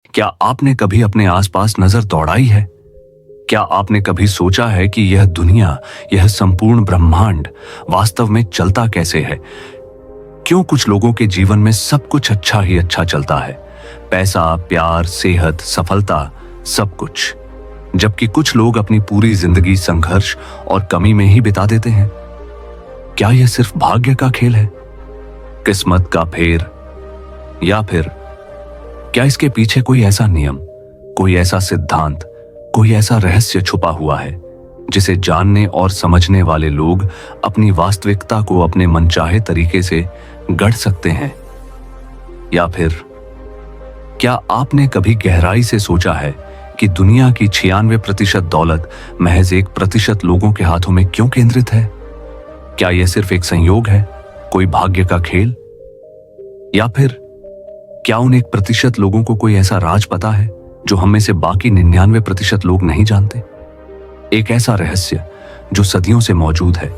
क्या आपने कभी अपने आसपास नजर दौड़ाई है? क्या आपने कभी सोचा है कि यह दुनिया, यह संपूर्ण ब्रह्मांड वास्तव में चलता कैसे है? क्यों कुछ लोगों के जीवन में सब कुछ अच्छा ही अच्छा चलता है? पैसा, प्यार, सेहत, सफलता, सब कुछ। जबकि कुछ लोग अपनी पूरी जिंदगी संघर्ष और कमी में ही बिता देते हैं। क्या यह सिर्फ भाग्य का खेल है, किस्मत का फेर, या फिर क्या इसके पीछे कोई ऐसा नियम, कोई ऐसा सिद्धांत, कोई ऐसा रहस्य छुपा हुआ है जिसे जानने और समझने वाले लोग अपनी वास्तविकता को अपने मनचाहे तरीके से गढ़ सकते हैं? या फिर क्या आपने कभी गहराई से सोचा है कि दुनिया की 96% दौलत महज 1% लोगों के हाथों में क्यों केंद्रित है? क्या यह सिर्फ एक संयोग है, कोई भाग्य का खेल? या फिर क्या उन 1% लोगों को कोई ऐसा राज पता है जो हम में से बाकी 99% लोग नहीं जानते? एक ऐसा रहस्य जो सदियों से मौजूद है,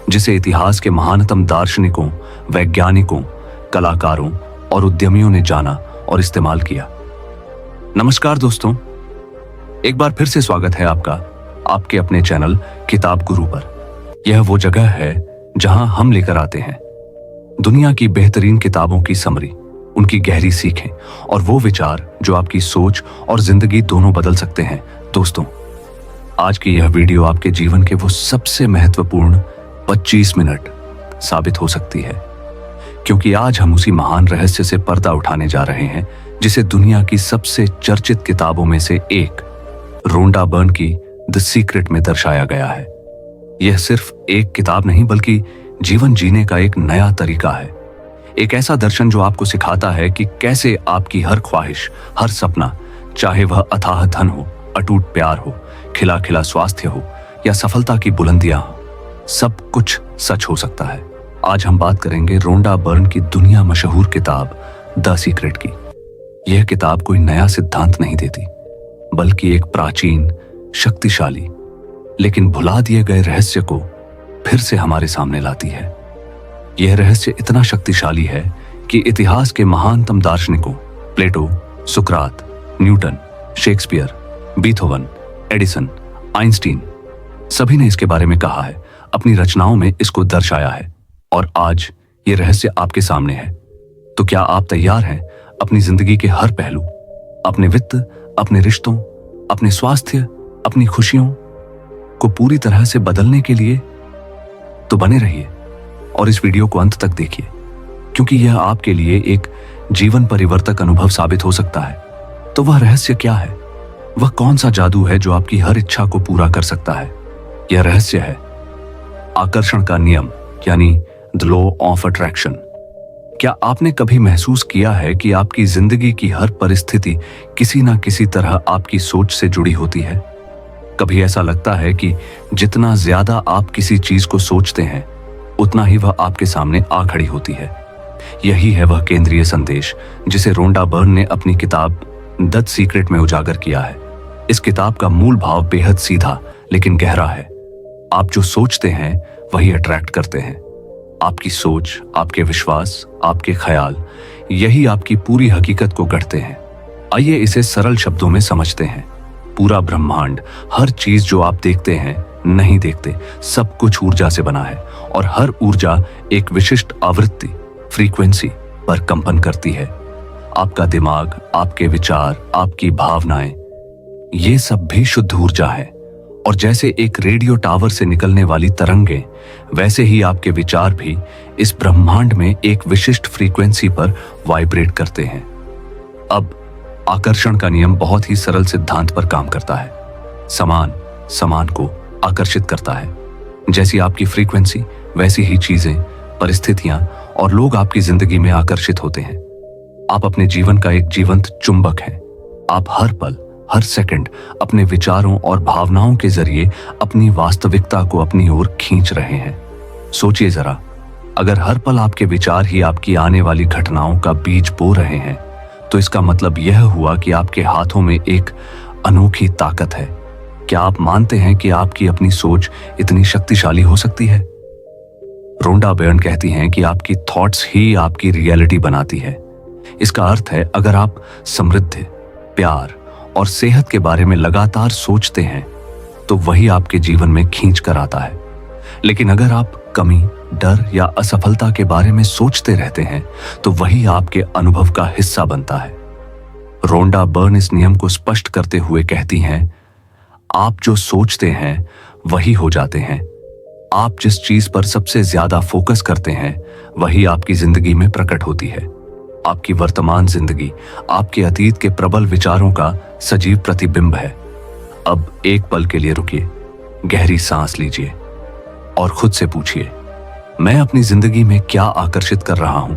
जिसे इतिहास के महानतम दार्शनिकों, वैज्ञानिकों, कलाकारों और उद्यमियों ने जाना और इस्तेमाल किया। नमस्कार दोस्तों, एक बार फिर से स्वागत है आपका आपके अपने चैनल किताब गुरु पर। यह वो जगह है जहां हम लेकर आते हैं दुनिया की बेहतरीन किताबों की समरी, उनकी गहरी सीखें और वो विचार जो आपकी सोच और जिंदगी दोनों बदल सकते हैं। दोस्तों, आज की यह वीडियो आपके जीवन के वो सबसे महत्वपूर्ण 25 मिनट साबित हो सकती है, क्योंकि आज हम उसी महान रहस्य से पर्दा उठाने जा रहे हैं जिसे दुनिया की सबसे चर्चित किताबों में से एक, रोंडा बर्न की द सीक्रेट में दर्शाया गया है। यह सिर्फ एक किताब नहीं, बल्कि जीवन जीने का एक नया तरीका है। एक ऐसा दर्शन जो आपको सिखाता है कि कैसे आपकी हर ख्वाहिश, हर सपना, चाहे वह अथाह धन हो, अटूट प्यार हो, खिला खिला स्वास्थ्य हो या सफलता की बुलंदियां हो, सब कुछ सच हो सकता है। आज हम बात करेंगे रोंडा बर्न की दुनिया मशहूर किताब द सीक्रेट की। यह किताब कोई नया सिद्धांत नहीं देती, बल्कि एक प्राचीन, शक्तिशाली लेकिन भुला दिए गए रहस्य को फिर से हमारे सामने लाती है। यह रहस्य इतना शक्तिशाली है कि इतिहास के महानतम दार्शनिकों प्लेटो, सुकरात, Newton, Shakespeare, Beethoven, Edison, Einstein सभी ने इसके बारे में कहा है, अपनी रचनाओं में इसको दर्शाया है। और आज ये रहस्य आपके सामने है। तो क्या आप तैयार हैं अपनी जिंदगी के हर पहलू, अपने वित्त, अपने रिश्तों, अपने स्वास्थ्य, अपनी खुशियों को पूरी तरह से बदलने के लिए? तो बने रहिए और इस वीडियो को अंत तक देखिए, क्योंकि यह आपके लिए एक जीवन परिवर्तक अनुभव साबित हो सकता है। तो वह रहस्य क्या है? वह कौन सा जादू है जो आपकी हर इच्छा को पूरा कर सकता है? यह रहस्य है आकर्षण का नियम, यानी द लॉ ऑफ अट्रैक्शन। क्या आपने कभी महसूस किया है कि आपकी जिंदगी की हर परिस्थिति किसी ना किसी तरह आपकी सोच से जुड़ी होती है? कभी ऐसा लगता है कि जितना ज्यादा आप किसी चीज को सोचते हैं, उतना ही वह आपके सामने आ खड़ी होती है। यही है वह केंद्रीय संदेश जिसे रोंडा बर्न ने अपनी किताब द सीक्रेट में उजागर किया है। इस किताब का मूल भाव बेहद सीधा लेकिन गहरा है। आप जो सोचते हैं वही अट्रैक्ट करते हैं। आपकी सोच, आपके विश्वास, आपके ख्याल, यही आपकी पूरी हकीकत को गढ़ते हैं। आइए इसे सरल शब्दों में समझते हैं। पूरा ब्रह्मांड, हर चीज जो आप देखते हैं, नहीं देखते, सब कुछ ऊर्जा से बना है, और हर ऊर्जा एक विशिष्ट आवृत्ति, फ्रीक्वेंसी पर कंपन करती है। आपका दिमाग, आपके विचार, आपकी भावनाएं, ये सब भी शुद्ध ऊर्जा है। और जैसे एक रेडियो टावर से निकलने वाली तरंगें, वैसे ही आपके विचार भी इस ब्रह्मांड में एक विशिष्ट फ्रीक्वेंसी पर वाइब्रेट करते हैं। अब आकर्षण का नियम बहुत ही सरल सिद्धांत पर काम करता है। समान समान को आकर्षित करता है। जैसी आपकी फ्रीक्वेंसी, वैसी ही चीजें, परिस्थितियां और लोग आपकी जिंदगी में आकर्षित होते हैं। आप अपने जीवन का एक जीवंत चुंबक हैं। आप हर पल, हर सेकंड अपने विचारों और भावनाओं के जरिए अपनी वास्तविकता को अपनी ओर खींच रहे हैं। सोचिए जरा, अगर हर पल आपके विचार ही आपकी आने वाली घटनाओं का बीज बो रहे हैं, तो इसका मतलब यह हुआ कि आपके हाथों में एक अनोखी ताकत है। क्या आप मानते हैं कि आपकी अपनी सोच इतनी शक्तिशाली हो सकती है? रोंडा बर्न कहती हैं कि आपकी थॉट्स ही आपकी रियलिटी बनाती है। इसका अर्थ है, अगर आप समृद्ध, प्यार और सेहत के बारे में लगातार सोचते हैं तो वही आपके जीवन में खींच कर आता है। लेकिन अगर आप कमी, डर या असफलता के बारे में सोचते रहते हैं तो वही आपके अनुभव का हिस्सा बनता है। रोंडा बर्न इस नियम को स्पष्ट करते हुए कहती हैं, आप जो सोचते हैं वही हो जाते हैं। आप जिस चीज पर सबसे ज्यादा फोकस करते हैं वही आपकी जिंदगी में प्रकट होती है। आपकी वर्तमान जिंदगी आपके अतीत के प्रबल विचारों का सजीव प्रतिबिंब है। अब एक पल के लिए रुकिए, गहरी सांस लीजिए और खुद से पूछिए, मैं अपनी जिंदगी में क्या आकर्षित कर रहा हूं?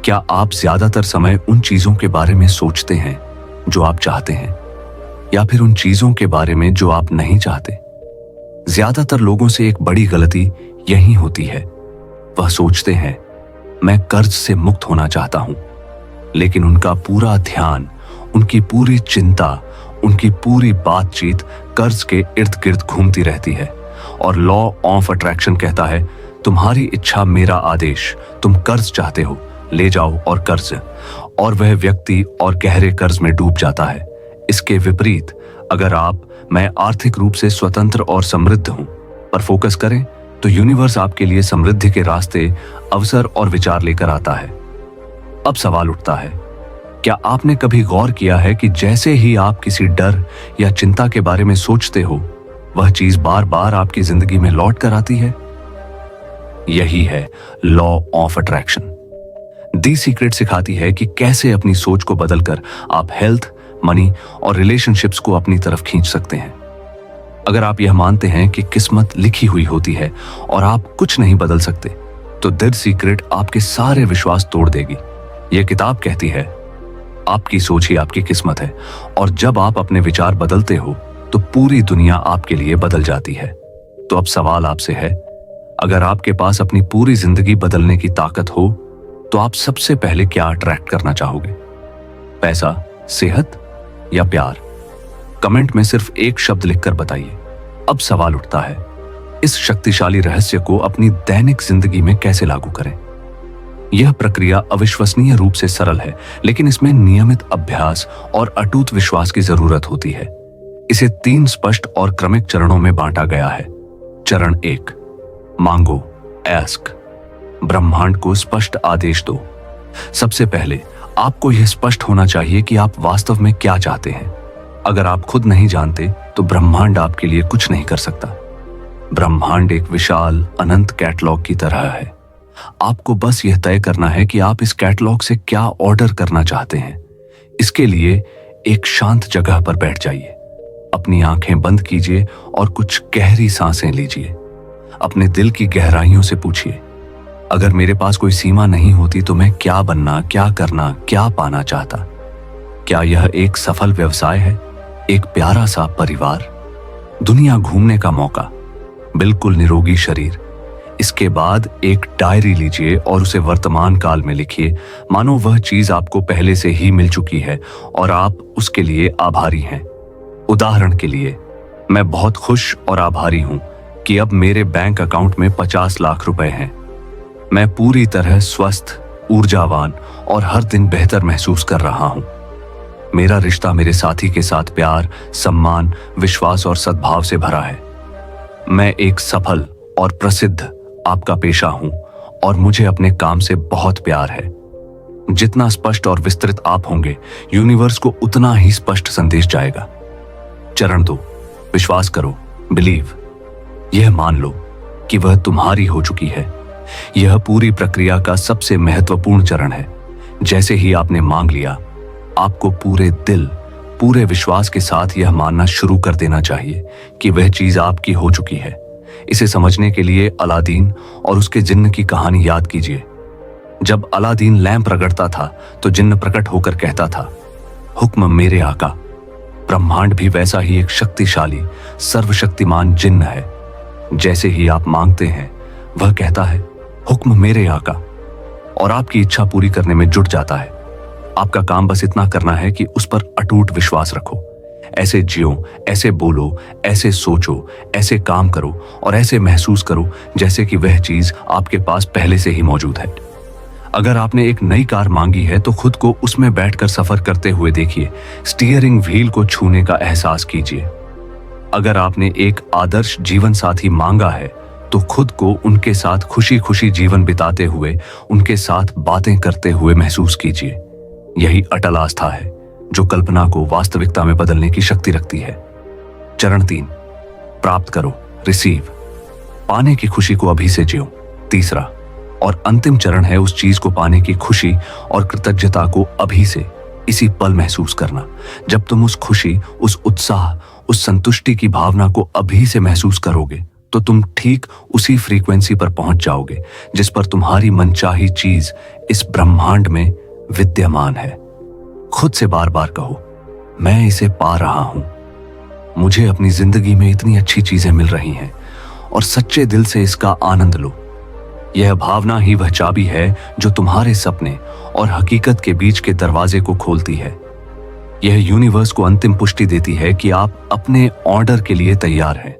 क्या आप ज्यादातर समय उन चीजों के बारे में सोचते हैं जो आप चाहते हैं, या फिर उन चीजों के बारे में जो आप नहीं चाहते? ज्यादातर लोगों से एक बड़ी गलती यही होती है। वह सोचते हैं, मैं कर्ज से मुक्त होना चाहता हूं, लेकिन उनका पूरा ध्यान, उनकी पूरी चिंता, उनकी पूरी बातचीत कर्ज के इर्द गिर्द घूमती रहती है। और लॉ ऑफ अट्रैक्शन कहता है, तुम्हारी इच्छा मेरा आदेश। तुम कर्ज चाहते हो, ले जाओ और कर्ज। और वह व्यक्ति और गहरे कर्ज में डूब जाता है। इसके विपरीत अगर आप मैं आर्थिक रूप से स्वतंत्र और समृद्ध हूं पर फोकस करें तो यूनिवर्स आपके लिए समृद्धि के रास्ते, अवसर और विचार लेकर आता है। अब सवाल उठता है, क्या आपने कभी गौर किया है कि जैसे ही आप किसी डर या चिंता के बारे में सोचते हो वह चीज बार बार आपकी जिंदगी में लौट कर आती है? यही है law of attraction. The secret सिखाती है कि कैसे अपनी सोच को बदलकर आप हेल्थ, मनी और रिलेशनशिप्स को अपनी तरफ खींच सकते हैं। अगर आप यह मानते हैं कि किस्मत लिखी हुई होती है और आप कुछ नहीं बदल सकते, तो दी सीक्रेट आपके सारे विश्वास तोड़ देगी। यह किताब कहती है, आपकी सोच ही आपकी किस्मत है, और जब आप अपने विचार बदलते हो तो पूरी दुनिया आपके लिए बदल जाती है। तो अब सवाल आपसे है, अगर आपके पास अपनी पूरी जिंदगी बदलने की ताकत हो तो आप सबसे पहले क्या अट्रैक्ट करना चाहोगे? पैसा, सेहत या प्यार? कमेंट में सिर्फ एक शब्द लिखकर बताइए। अब सवाल उठता है, इस शक्तिशाली रहस्य को अपनी दैनिक जिंदगी में कैसे लागू करें? यह प्रक्रिया अविश्वसनीय रूप से सरल है, लेकिन इसमें नियमित अभ्यास और अटूट विश्वास की जरूरत होती है। इसे 3 स्पष्ट और क्रमिक चरणों में बांटा गया है। चरण 1, मांगो, एस्क। ब्रह्मांड को स्पष्ट आदेश दो। सबसे पहले आपको यह स्पष्ट होना चाहिए कि आप वास्तव में क्या चाहते हैं। अगर आप खुद नहीं जानते तो ब्रह्मांड आपके लिए कुछ नहीं कर सकता। ब्रह्मांड एक विशाल अनंत कैटलॉग की तरह है। आपको बस यह तय करना है कि आप इस कैटलॉग से क्या ऑर्डर करना चाहते हैं। इसके लिए एक शांत जगह पर बैठ जाइए, अपनी आंखें बंद कीजिए और कुछ गहरी सांसें लीजिए। अपने दिल की गहराइयों से पूछिए, अगर मेरे पास कोई सीमा नहीं होती तो मैं क्या बनना, क्या करना, क्या पाना चाहता? क्या यह एक सफल व्यवसाय है, एक प्यारा सा परिवार, दुनिया घूमने का मौका, बिल्कुल निरोगी शरीर? इसके बाद एक डायरी लीजिए और उसे वर्तमान काल में लिखिए, मानो वह चीज आपको पहले से ही मिल चुकी है और आप उसके लिए आभारी हैं। उदाहरण के लिए, मैं बहुत खुश और आभारी हूं कि अब मेरे बैंक अकाउंट में 50 लाख रुपए हैं। मैं पूरी तरह स्वस्थ, ऊर्जावान और हर दिन बेहतर महसूस कर रहा हूं। मेरा रिश्ता मेरे साथी के साथ प्यार, सम्मान, विश्वास और सद्भाव से भरा है। मैं एक सफल और प्रसिद्ध आपका पेशा हूं और मुझे अपने काम से बहुत प्यार है। जितना स्पष्ट और विस्तृत आप होंगे, यूनिवर्स को उतना ही स्पष्ट संदेश जाएगा। चरण 2, विश्वास करो, बिलीव। यह मान लो कि वह तुम्हारी हो चुकी है। यह पूरी प्रक्रिया का सबसे महत्वपूर्ण चरण है। जैसे ही आपने मांग लिया, आपको पूरे दिल, पूरे विश्वास के साथ यह मानना शुरू कर देना चाहिए कि वह चीज आपकी हो चुकी है। इसे समझने के लिए अलादीन और उसके जिन्न की कहानी याद कीजिए। जब अलादीन लैंप रगड़ता था तो जिन्न प्रकट होकर कहता था, हुक्म मेरे आका। ब्रह्मांड भी वैसा ही एक शक्तिशाली, सर्वशक्तिमान जिन्न है। जैसे ही आप मांगते हैं, वह कहता है, हुक्म मेरे आका, और आपकी इच्छा पूरी करने में जुट जाता है। आपका काम बस इतना करना है कि उस पर अटूट विश्वास रखो। ऐसे जियो, ऐसे बोलो, ऐसे सोचो, ऐसे काम करो और ऐसे महसूस करो जैसे कि वह चीज आपके पास पहले से ही मौजूद है। अगर आपने एक नई कार मांगी है तो खुद को उसमें बैठकर सफर करते हुए देखिए, स्टीयरिंग व्हील को छूने का एहसास कीजिए। अगर आपने एक आदर्श जीवन साथी मांगा है तो खुद को उनके साथ खुशी खुशी जीवन बिताते हुए, उनके साथ बातें करते हुए महसूस कीजिए। यही अटल आस्था है जो कल्पना को वास्तविकता में बदलने की शक्ति रखती है। चरण 3, प्राप्त करो, रिसीव। पाने की खुशी को अभी से जियो। तीसरा और अंतिम चरण है उस चीज को पाने की खुशी और कृतज्ञता को अभी से, इसी पल महसूस करना। जब तुम उस खुशी, उस उत्साह, उस संतुष्टि की भावना को अभी से महसूस करोगे तो तुम ठीक उसी फ्रीक्वेंसी पर पहुंच जाओगे जिस पर तुम्हारी मनचाही चीज इस ब्रह्मांड में विद्यमान है। खुद से बार बार कहो, मैं इसे पा रहा हूं। मुझे अपनी जिंदगी में इतनी अच्छी चीजें मिल रही हैं और सच्चे दिल से इसका आनंद लो। यह भावना ही वह चाबी है जो तुम्हारे सपने और हकीकत के बीच के दरवाजे को खोलती है। यह यूनिवर्स को अंतिम पुष्टि देती है कि आप अपने ऑर्डर के लिए तैयार हैं।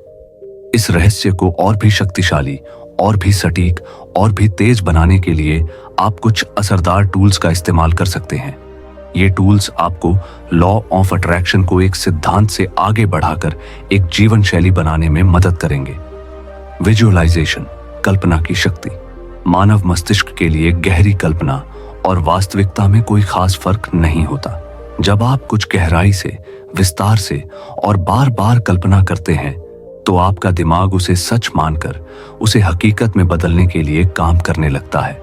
इस रहस्य को और भी शक्तिशाली, और भी सटीक, और भी तेज बनाने के लिए आप कुछ असरदार टूल्स का इस्तेमाल कर सकते हैं। ये टूल्स आपको लॉ ऑफ अट्रैक्शन को एक सिद्धांत से आगे बढ़ाकर एक जीवन शैली बनाने में मदद करेंगे। विजुअलाइजेशन, कल्पना की शक्ति। मानव मस्तिष्क के लिए गहरी कल्पना और वास्तविकता में कोई खास फर्क नहीं होता। जब आप कुछ गहराई से, विस्तार से और बार बार कल्पना करते हैं तो आपका दिमाग उसे सच मानकर उसे हकीकत में बदलने के लिए काम करने लगता है।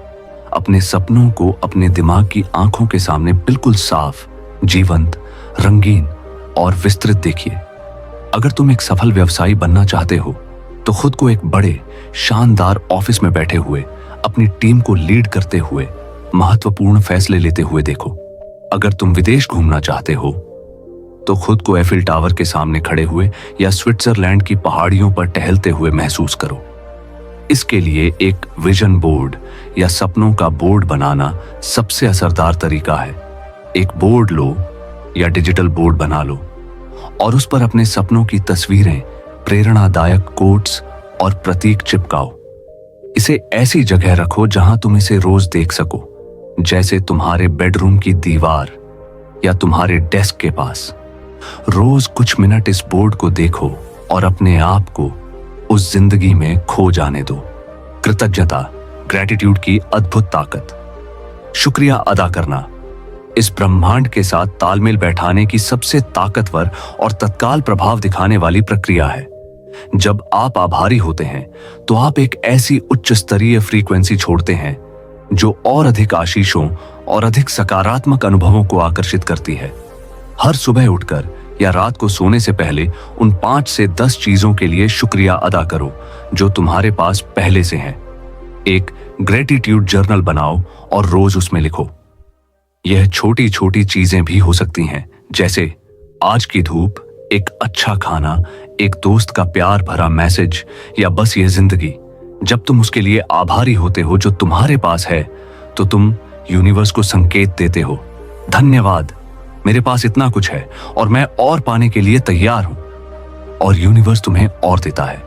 अपने सपनों को अपने दिमाग की आंखों के सामने बिल्कुल साफ, जीवंत, रंगीन और विस्तृत देखिए। अगर तुम एक सफल व्यवसायी बनना चाहते हो तो खुद को एक बड़े, शानदार ऑफिस में बैठे हुए, अपनी टीम को लीड करते हुए, महत्वपूर्ण फैसले लेते हुए देखो। अगर तुम विदेश घूमना चाहते हो तो खुद को एफिल टावर के सामने खड़े हुए या स्विट्जरलैंड की पहाड़ियों पर टहलते हुए महसूस करो। इसके लिए एक विजन बोर्ड या सपनों का बोर्ड बनाना सबसे असरदार तरीका है। एक बोर्ड लो या डिजिटल बोर्ड बना लो और उस पर अपने सपनों की तस्वीरें, प्रेरणादायक कोट्स और प्रतीक चिपकाओ। इसे ऐसी जगह रखो जहां तुम इसे रोज देख सको, जैसे तुम्हारे बेडरूम की दीवार या तुम्हारे डेस्क के पास। रोज कुछ मिनट इस बोर्ड को देखो और अपने आप को उस जिंदगी में खो जाने दो। कृतज्ञता, ग्रेटिट्यूड की अद्भुत ताकत। शुक्रिया अदा करना इस ब्रह्मांड के साथ तालमेल बैठाने की सबसे ताकतवर और तत्काल प्रभाव दिखाने वाली प्रक्रिया है। जब आप आभारी होते हैं तो आप एक ऐसी उच्च स्तरीय फ्रीक्वेंसी छोड़ते हैं जो और अधिक आशीषों और अधिक सकारात्मक अनुभवों को आकर्षित करती है। हर सुबह उठकर या रात को सोने से पहले उन 5 से 10 चीजों के लिए शुक्रिया अदा करो जो तुम्हारे पास पहले से हैं। एक ग्रेटिट्यूड जर्नल बनाओ और रोज उसमें लिखो। यह छोटी छोटी चीजें भी हो सकती हैं, जैसे आज की धूप, एक अच्छा खाना, एक दोस्त का प्यार भरा मैसेज या बस यह जिंदगी। जब तुम उसके लिए आभारी होते हो जो तुम्हारे पास है तो तुम यूनिवर्स को संकेत देते हो, धन्यवाद, मेरे पास इतना कुछ है और मैं और पाने के लिए तैयार हूं। और यूनिवर्स तुम्हें और देता है।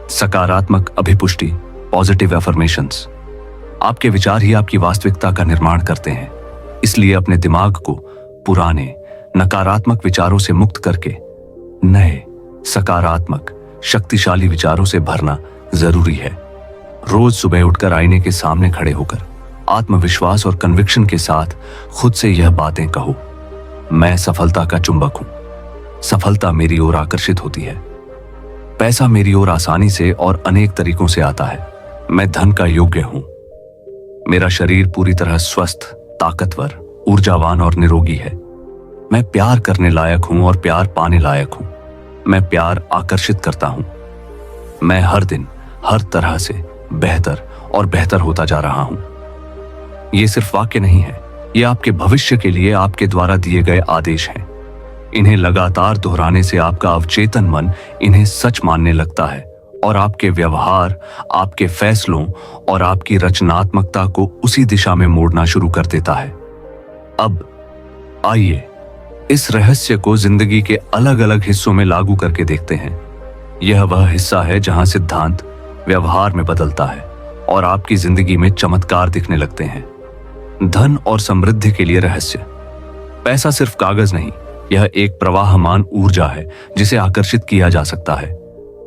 सकारात्मक अभिपुष्टि, पॉजिटिव अफर्मेशंस। आपके विचार ही आपकी वास्तविकता का निर्माण करते हैं, इसलिए अपने दिमाग को पुराने नकारात्मक विचारों से मुक्त करके नए सकारात्मक शक्तिशाली विचारों से भरना जरूरी है। रोज सुबह उठकर आईने के सामने खड़े होकर आत्मविश्वास और कन्विक्शन के साथ खुद से यह बातें कहो, मैं सफलता का चुंबक हूं, सफलता मेरी ओर आकर्षित होती है, पैसा मेरी ओर आसानी से और अनेक तरीकों से आता है, मैं धन का योग्य हूं, मेरा शरीर पूरी तरह स्वस्थ, ताकतवर, ऊर्जावान और निरोगी है, मैं प्यार करने लायक हूं और प्यार पाने लायक हूं, मैं प्यार आकर्षित करता हूं, मैं हर दिन हर तरह से बेहतर और बेहतर होता जा रहा हूं। ये सिर्फ वाक्य नहीं है, ये आपके भविष्य के लिए आपके द्वारा दिए गए आदेश हैं। इन्हें लगातार दोहराने से आपका अवचेतन मन इन्हें सच मानने लगता है और आपके व्यवहार, आपके फैसलों और आपकी रचनात्मकता को उसी दिशा में मोड़ना शुरू कर देता है। अब आइए इस रहस्य को जिंदगी के अलग अलग हिस्सों में लागू करके देखते हैं। यह वह हिस्सा है जहां सिद्धांत व्यवहार में बदलता है और आपकी जिंदगी में चमत्कार दिखने लगते हैं। धन और समृद्धि के लिए रहस्य। पैसा सिर्फ कागज नहीं, यह एक प्रवाहमान ऊर्जा है जिसे आकर्षित किया जा सकता है।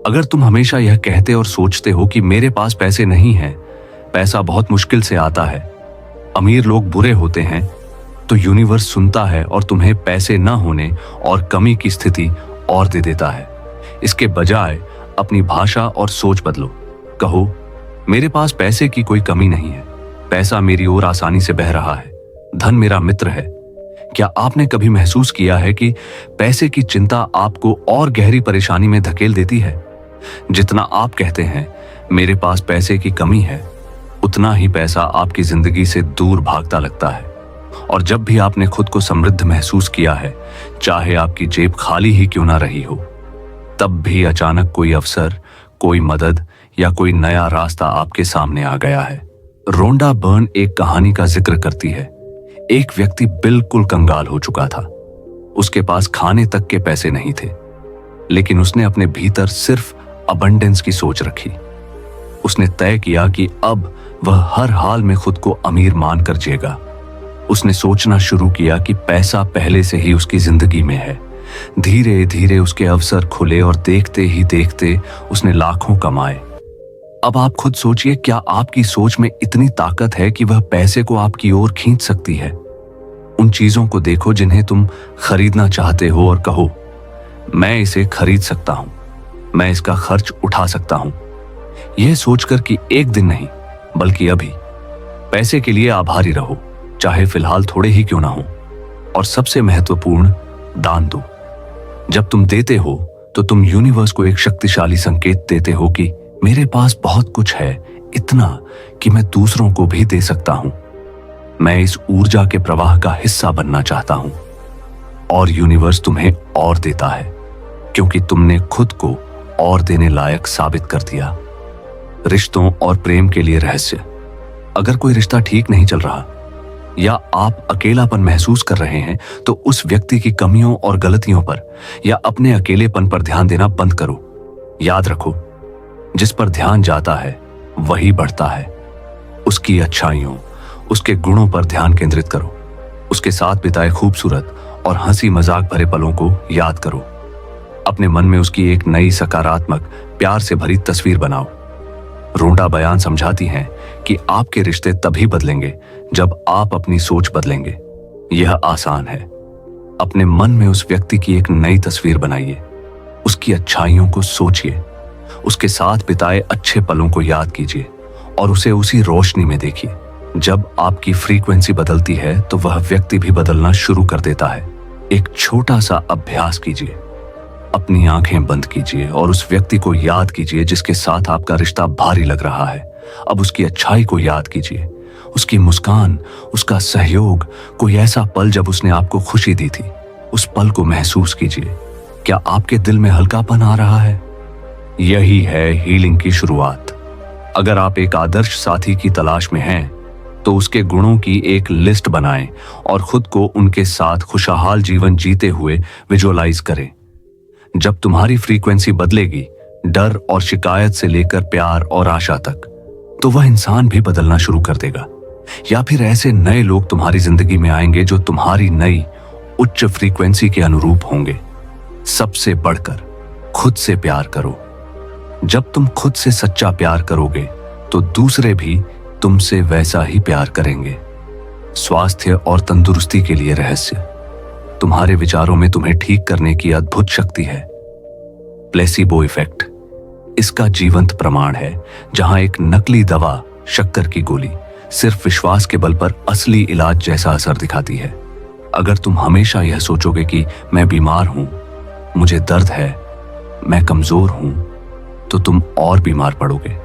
अगर तुम हमेशा यह कहते और सोचते हो कि मेरे पास पैसे नहीं हैं, पैसा बहुत मुश्किल से आता है, अमीर लोग बुरे होते हैं, तो यूनिवर्स सुनता है और तुम्हें पैसे न होने और कमी की स्थिति और दे देता है। इसके बजाय अपनी भाषा और सोच बदलो। कहो, मेरे पास पैसे की कोई कमी नहीं है, पैसा मेरी ओर आसानी से बह रहा है, धन मेरा मित्र है। क्या आपने कभी महसूस किया है कि पैसे की चिंता आपको और गहरी परेशानी में धकेल देती है? जितना आप कहते हैं मेरे पास पैसे की कमी है, उतना ही पैसा आपकी जिंदगी से दूर भागता लगता है। और जब भी आपने खुद को समृद्ध महसूस किया है, चाहे आपकी जेब खाली ही क्यों ना रही हो, तब भी अचानक कोई अवसर, कोई मदद या कोई नया रास्ता आपके सामने आ गया है। रोंडा बर्न एक कहानी का जिक्र करती है। एक व्यक्ति बिल्कुल कंगाल हो चुका था, उसके पास खाने तक के पैसे नहीं थे, लेकिन उसने अपने भीतर सिर्फ अबंडेंस की सोच रखी। उसने तय किया कि अब वह हर हाल में खुद को अमीर मानकर जिएगा। उसने सोचना शुरू किया कि पैसा पहले से ही उसकी जिंदगी में है। धीरे धीरे उसके अवसर खुले और देखते ही देखते उसने लाखों कमाए। अब आप खुद सोचिए, क्या आपकी सोच में इतनी ताकत है कि वह पैसे को आपकी ओर खींच सकती है? उन चीजों को देखो जिन्हें तुम खरीदना चाहते हो और कहो, मैं इसे खरीद सकता हूं, मैं इसका खर्च उठा सकता हूं। यह सोचकर कि एक दिन नहीं बल्कि अभी पैसे के लिए आभारी रहो, चाहे फिलहाल थोड़े ही क्यों ना हो। और सबसे महत्वपूर्ण, दान दो। जब तुम देते हो तो तुम यूनिवर्स को एक शक्तिशाली संकेत देते हो कि मेरे पास बहुत कुछ है, इतना कि मैं दूसरों को भी दे सकता हूं। मैं इस ऊर्जा के प्रवाह का हिस्सा बनना चाहता हूं। और यूनिवर्स तुम्हें और देता है, क्योंकि तुमने खुद को और देने लायक साबित कर दिया। रिश्तों और प्रेम के लिए रहस्य। अगर कोई रिश्ता ठीक नहीं चल रहा या आप अकेलापन महसूस कर रहे हैं, तो उस व्यक्ति की कमियों और गलतियों पर या अपने अकेलेपन पर ध्यान देना बंद करो। याद रखो, जिस पर ध्यान जाता है वही बढ़ता है। उसकी अच्छाइयों, उसके गुणों पर ध्यान केंद्रित करो। उसके साथ बिताए खूबसूरत और हंसी मजाक भरे पलों को याद करो। अपने मन में उसकी एक नई सकारात्मक, प्यार से भरी तस्वीर बनाओ। रोंडा बयान समझाती हैं कि आपके रिश्ते तभी बदलेंगे जब आप अपनी सोच बदलेंगे। यह आसान है। अपने मन में उस व्यक्ति की एक नई तस्वीर बनाइए, उसकी अच्छाइयों को सोचिए, उसके साथ बिताए अच्छे पलों को याद कीजिए और उसे उसी रोशनी में देखिए। जब आपकी फ्रीक्वेंसी बदलती है तो वह व्यक्ति भी बदलना शुरू कर देता है। एक छोटा सा अभ्यास कीजिए। अपनी आंखें बंद कीजिए और उस व्यक्ति को याद कीजिए जिसके साथ आपका रिश्ता भारी लग रहा है। अब उसकी अच्छाई को याद कीजिए, उसकी मुस्कान, उसका सहयोग, कोई ऐसा पल जब उसने आपको खुशी दी थी। उस पल को महसूस कीजिए। क्या आपके दिल में हल्कापन आ रहा है? यही है हीलिंग की शुरुआत। अगर आप एक आदर्श साथी की तलाश में हैं, तो उसके गुणों की एक लिस्ट बनाएं और खुद को उनके साथ खुशहाल जीवन जीते हुए विजुअलाइज करें। जब तुम्हारी फ्रीक्वेंसी बदलेगी, डर और शिकायत से लेकर प्यार और आशा तक, तो वह इंसान भी बदलना शुरू कर देगा। या फिर ऐसे नए लोग तुम्हारी जिंदगी में आएंगे जो तुम्हारी नई उच्च फ्रीक्वेंसी के अनुरूप होंगे। सबसे बढ़कर खुद से प्यार करो। जब तुम खुद से सच्चा प्यार करोगे तो दूसरे भी तुमसे वैसा ही प्यार करेंगे। स्वास्थ्य और तंदुरुस्ती के लिए रहस्य। तुम्हारे विचारों में तुम्हें ठीक करने की अद्भुत शक्ति है। प्लेसिबो इफेक्ट इसका जीवंत प्रमाण है, जहां एक नकली दवा, शक्कर की गोली, सिर्फ विश्वास के बल पर असली इलाज जैसा असर दिखाती है। अगर तुम हमेशा यह सोचोगे कि मैं बीमार हूं, मुझे दर्द है, मैं कमजोर हूं, तो तुम और बीमार पड़ोगे।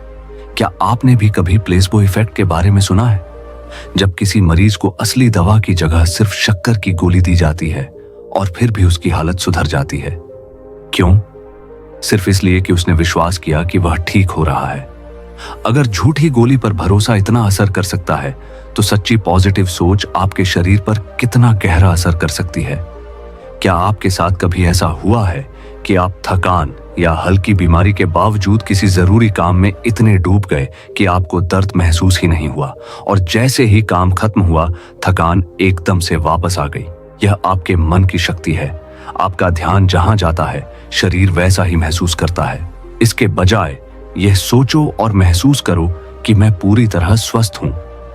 क्या आपने भी कभी प्लेसिबो इफेक्ट के बारे में सुना है? जब किसी मरीज को असली दवा की जगह सिर्फ शक्कर की गोली दी जाती है और फिर भी उसकी हालत सुधर जाती है। क्यों? सिर्फ इसलिए कि उसने विश्वास किया कि वह ठीक हो रहा है। अगर झूठी गोली पर भरोसा इतना असर कर सकता है, तो सच्ची पॉजिटिव सोच आपके शरीर पर कितना गहरा असर कर सकती है। क्या आपके साथ कभी ऐसा हुआ है कि आप थकान या हल्की बीमारी के बावजूद किसी जरूरी काम में इतने डूब गए कि आपको दर्द महसूस ही नहीं हुआ, और जैसे ही काम खत्म हुआ थकान एकदम से वापस आ गई? यह आपके मन की शक्ति है। आपका ध्यान जहां जाता है शरीर वैसा ही महसूस करता है। इसके बजाय यह सोचो और महसूस करो कि मैं पूरी तरह स्वस्थ हूं।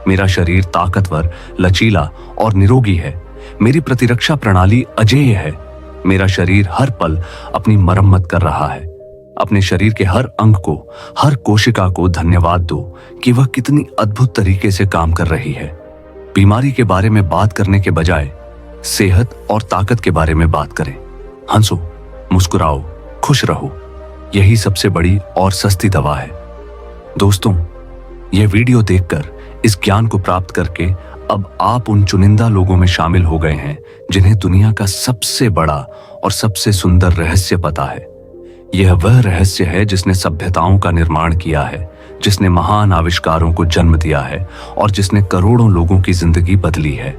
मेरा शरीर ताकतवर, लचीला और निरोगी है। मेरी प्रतिरक्षा प्रणाली अजेय है। मेरा शरीर हर पल अपनी मरम्मत कर रहा है। अपने शरीर के हर अंग को, हर कोशिका को धन्यवाद दो कि वह कितनी अद्भुत तरीके से काम कर रही है। बीमारी के बारे में बात करने के बजाय सेहत और ताकत के बारे में बात करें। हंसो, मुस्कुराओ, खुश रहो। यही सबसे बड़ी और सस्ती दवा है। दोस्तों, यह वीडियो देखकर, इस ज्ञान को प्राप्त करके अब आप उन चुनिंदा लोगों में शामिल हो गए हैं जिन्हें दुनिया का सबसे बड़ा और सबसे सुंदर रहस्य पता है। यह वह रहस्य है जिसने सभ्यताओं का निर्माण किया है, जिसने महान आविष्कारों को जन्म दिया है और जिसने करोड़ों लोगों की जिंदगी बदली है।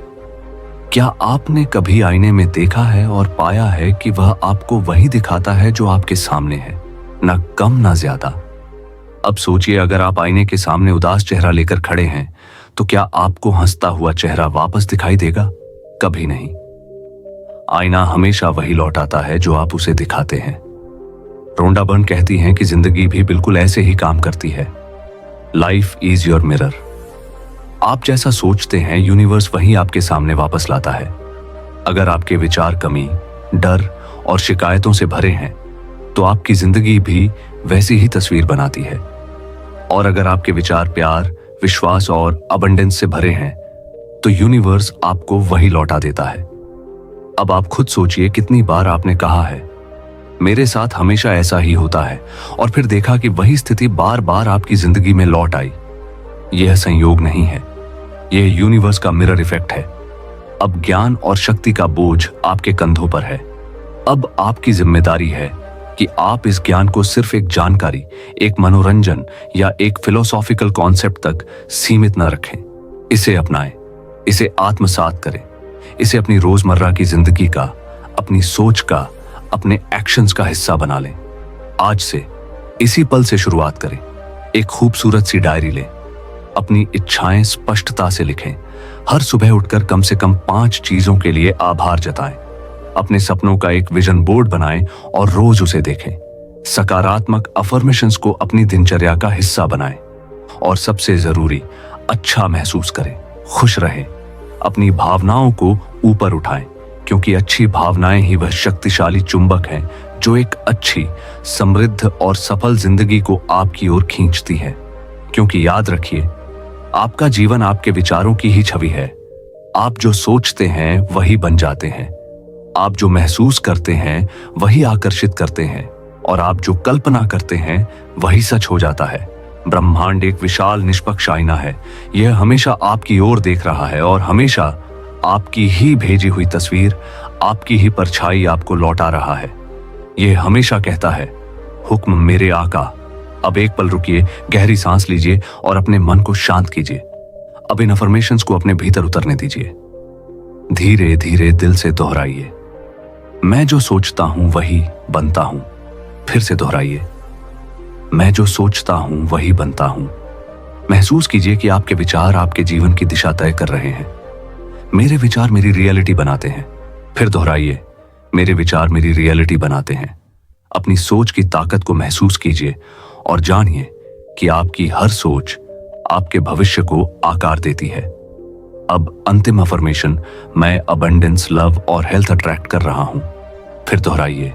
क्या आपने कभी आईने में देखा है और पाया है कि वह आपको वही दिखाता है जो आपके सामने है, ना कम ना ज्यादा? अब सोचिए, अगर आप आईने के सामने उदास चेहरा लेकर खड़े हैं तो क्या आपको हंसता हुआ चेहरा वापस दिखाई देगा? कभी नहीं। आईना हमेशा वही लौटाता है जो आप उसे दिखाते हैं। रोंडा बर्न कहती हैं कि जिंदगी भी बिल्कुल ऐसे ही काम करती है। Life is your mirror. आप जैसा सोचते हैं यूनिवर्स वही आपके सामने वापस लाता है। अगर आपके विचार कमी, डर और शिकायतों से भरे हैं तो आपकी जिंदगी भी वैसी ही तस्वीर बनाती है। और अगर आपके विचार प्यार, विश्वास और अबंडेंस से भरे हैं तो यूनिवर्स आपको वही लौटा देता है। अब आप खुद सोचिए, कितनी बार आपने कहा है मेरे साथ हमेशा ऐसा ही होता है, और फिर देखा कि वही स्थिति बार बार आपकी जिंदगी में लौट आई। यह संयोग नहीं है, यह यूनिवर्स का मिरर इफेक्ट है। अब ज्ञान और शक्ति का बोझ आपके कंधों पर है। अब आपकी जिम्मेदारी है कि आप इस ज्ञान को सिर्फ एक जानकारी, एक मनोरंजन या एक फिलोसॉफिकल कॉन्सेप्ट तक सीमित न रखें। इसे अपनाएं, इसे आत्मसात करें, इसे अपनी रोजमर्रा की जिंदगी का, अपनी सोच का, अपने एक्शंस का हिस्सा बना लें। आज से, इसी पल से शुरुआत करें। एक खूबसूरत सी डायरी लें, अपनी इच्छाएं स्पष्टता से लिखें। हर सुबह उठकर कम से कम 5 चीजों के लिए आभार जताएं। अपने सपनों का एक विजन बोर्ड बनाएं और रोज उसे देखें। सकारात्मक अफर्मेशंस को अपनी दिनचर्या का हिस्सा बनाएं। और सबसे जरूरी, अच्छा महसूस करें, खुश रहें। अपनी भावनाओं को ऊपर उठाएं, क्योंकि अच्छी भावनाएं ही वह शक्तिशाली चुंबक हैं जो एक अच्छी, समृद्ध और सफल जिंदगी को आपकी ओर खींचती है। क्योंकि याद रखिए, आपका जीवन आपके विचारों की ही छवि है। आप जो सोचते हैं वही बन जाते हैं। आप जो महसूस करते हैं वही आकर्षित करते हैं, और आप जो कल्पना करते हैं वही सच हो जाता है। ब्रह्मांड एक विशाल निष्पक्ष आईना है। यह हमेशा आपकी ओर देख रहा है और हमेशा आपकी ही भेजी हुई तस्वीर, आपकी ही परछाई आपको लौटा रहा है। यह हमेशा कहता है, हुक्म मेरे आका। अब एक पल रुकिए, गहरी सांस लीजिए और अपने मन को शांत कीजिए। अब इन अफर्मेशंस को अपने भीतर उतरने दीजिए। धीरे धीरे दिल से दोहराइए, मैं जो सोचता हूं वही बनता हूं। फिर से दोहराइए, मैं जो सोचता हूं वही बनता हूं। महसूस कीजिए कि आपके विचार आपके जीवन की दिशा तय कर रहे हैं। मेरे विचार मेरी रियलिटी बनाते हैं। फिर दोहराइए, मेरे विचार मेरी रियलिटी बनाते हैं। अपनी सोच की ताकत को महसूस कीजिए और जानिए कि आपकी हर सोच आपके भविष्य को आकार देती है। अब अंतिम अफर्मेशन, मैं अबंडेंस, लव और हेल्थ अट्रैक्ट कर रहा हूं। फिर दोहराइए,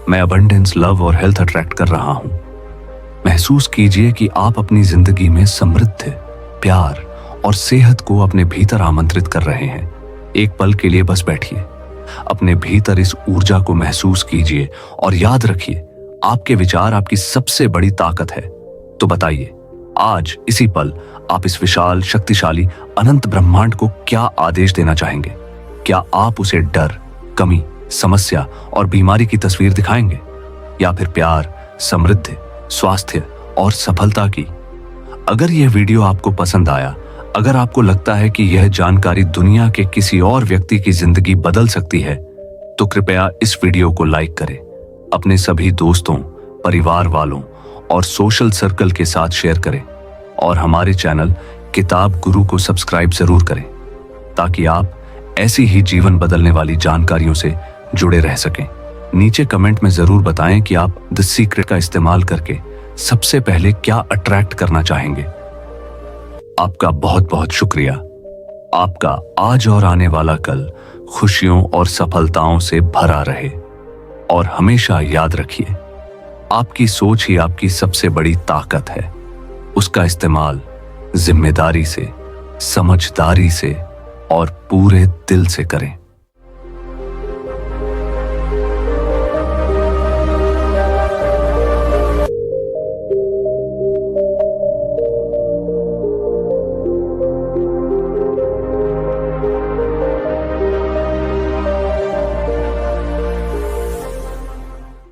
मैं अबंडेंस, लव और हेल्थ अट्रैक्ट कर रहा हूं। महसूस कीजिए कि आप अपनी जिंदगी में समृद्धि, प्यार और सेहत को अपने भीतर आमंत्रित कर रहे हैं। एक पल के लिए बस बैठिए, अपने भीतर इस ऊर्जा को महसूस कीजिए और याद रखिए, आपके विचार आपकी सबसे बड़ी ताकत है। तो बताइए, आज इसी पल आप इस विशाल, शक्तिशाली, अनंत ब्रह्मांड को क्या आदेश देना चाहेंगे? क्या आप उसे डर, कमी, समस्या और बीमारी की तस्वीर दिखाएंगे, या फिर प्यार, समृद्धि, स्वास्थ्य और सफलता की? अगर यह वीडियो आपको पसंद आया, अगर आपको लगता है कि यह जानकारी दुनिया के किसी और व्यक्ति की जिंदगी बदल सकती है, तो कृपया इस वीडियो को लाइक करें, अपने सभी दोस्तों, परिवार वालों और सोशल सर्कल के साथ शेयर करें और हमारे चैनल किताब गुरु को सब्सक्राइब जरूर करें ताकि आप ऐसी ही जीवन बदलने वाली जानकारियों से जुड़े रह सकें। नीचे कमेंट में जरूर बताएं कि आप द सीक्रेट का इस्तेमाल करके सबसे पहले क्या अट्रैक्ट करना चाहेंगे। आपका बहुत बहुत शुक्रिया। आपका आज और आने वाला कल खुशियों और सफलताओं से भरा रहे और हमेशा याद रखिए, आपकी सोच ही आपकी सबसे बड़ी ताकत है। उसका इस्तेमाल जिम्मेदारी से, समझदारी से और पूरे दिल से करें।